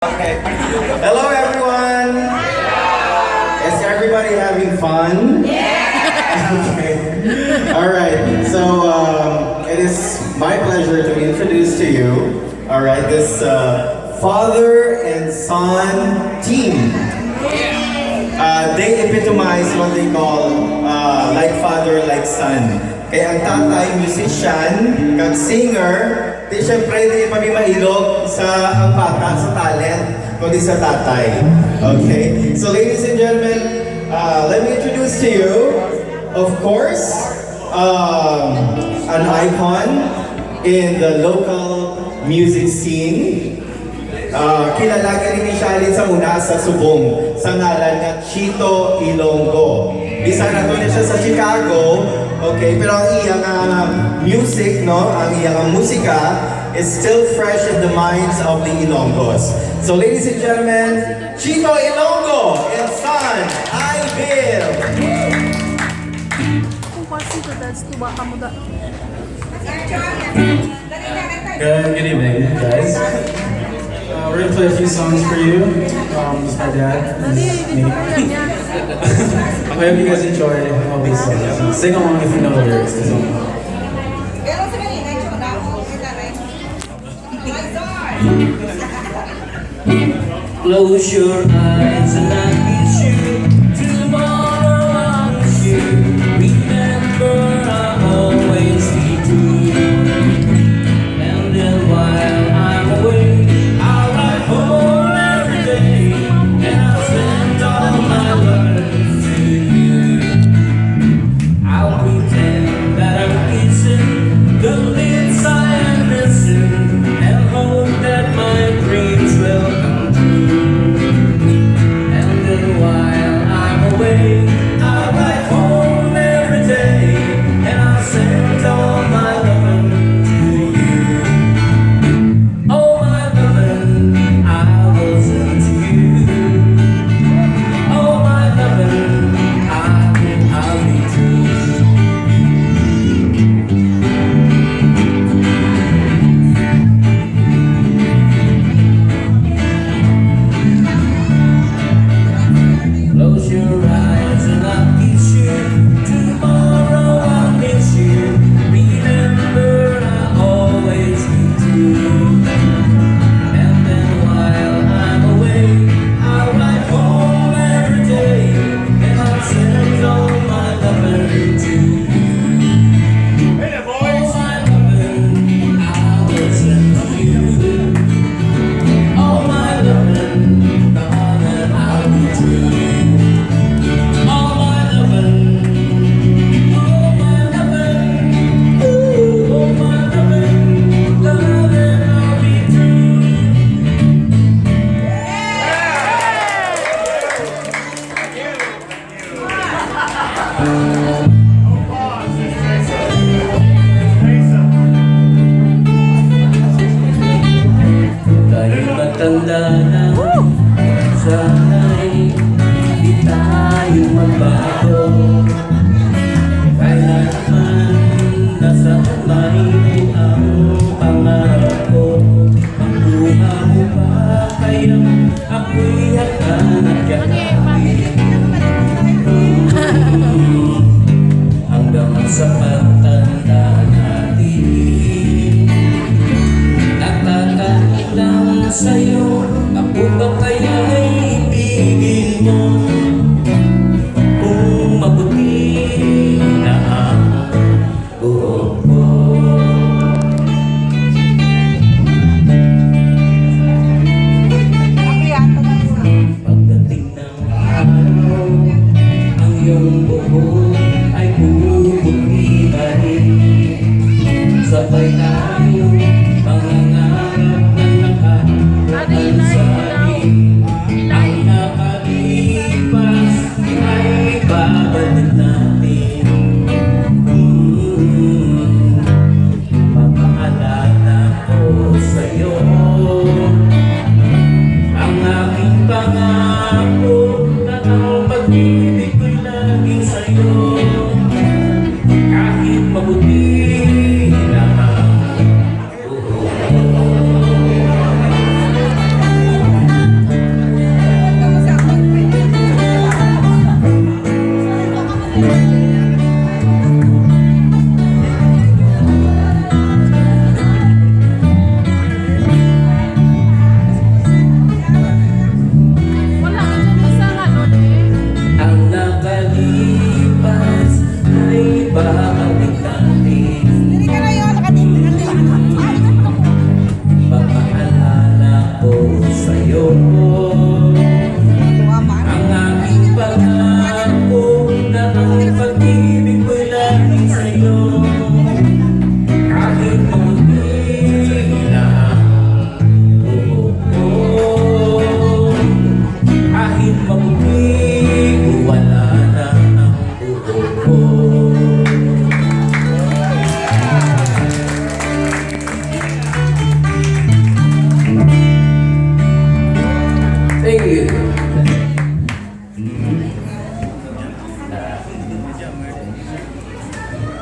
Okay. Hello everyone! Is everybody having fun? Okay. Alright, so it is my pleasure to introduce to you, alright, this father and son team. They epitomize what they call like father, like son. Kaya ang tatay, musician, kag singer, di syempre di mailog sa ang bata, sa talent, kundi sa tatay. Okay? So ladies and gentlemen, let me introduce to you, of course, an icon in the local music scene. Kilala ka rin ni Charlene sa una sa Subong, sa ngalan nga Chito, Ilonggo. Isa na to na siya sa Chicago, okay, pero ang iyang music, no, ang iyang musika is still fresh in the minds of the Ilonggos. So ladies and gentlemen, Chito Ilonggo and Son Aybil. Good evening, guys. We're gonna play a few songs for you. It's my dad. Me. I hope you guys enjoy all these songs. Sing along if you know the lyrics. Close your eyes and I kiss you. Tomorrow I'll miss you. Remember I'll always be true. And then while I'm away, I'll ride home every day. And I'll send all my love to you. I'll pretend that I'm kissing the lips I am missing, and hope that my dreams will come true. And then while I'm away, I'll ride home every day, and I'll send all my loving to you. Oh my loving, I will send to you. Oh my loving, I'll be true. Close your eyes and I'll kiss you. Tomorrow I'll miss you. Remember I'll always be true. And then while I'm away, I'll ride home every day, and I'll send all my loving to you. All my loving I will send to you. All my loving, darling, I'll be true. All my loving, ooh, all my loving, darling, I'll be true. Kahit matanda na, sana'y di tayo magbago. Kaya naman nasa kamay mo ang pangarap ko. Makuha mo ba kayang ako'y hanggang at yakapin? Hanggang sa pagtanda natin, nakakaitang sa'yo, ako ba kaya'y ibigin mo? Kung mabuti sa'yo. Ang aking pangako na ang pag-ibig ko'y lagi sa'yo. Kahit mabuti na ang buhok ko, kahit mabuti wala na ang buhok ko. Thank you.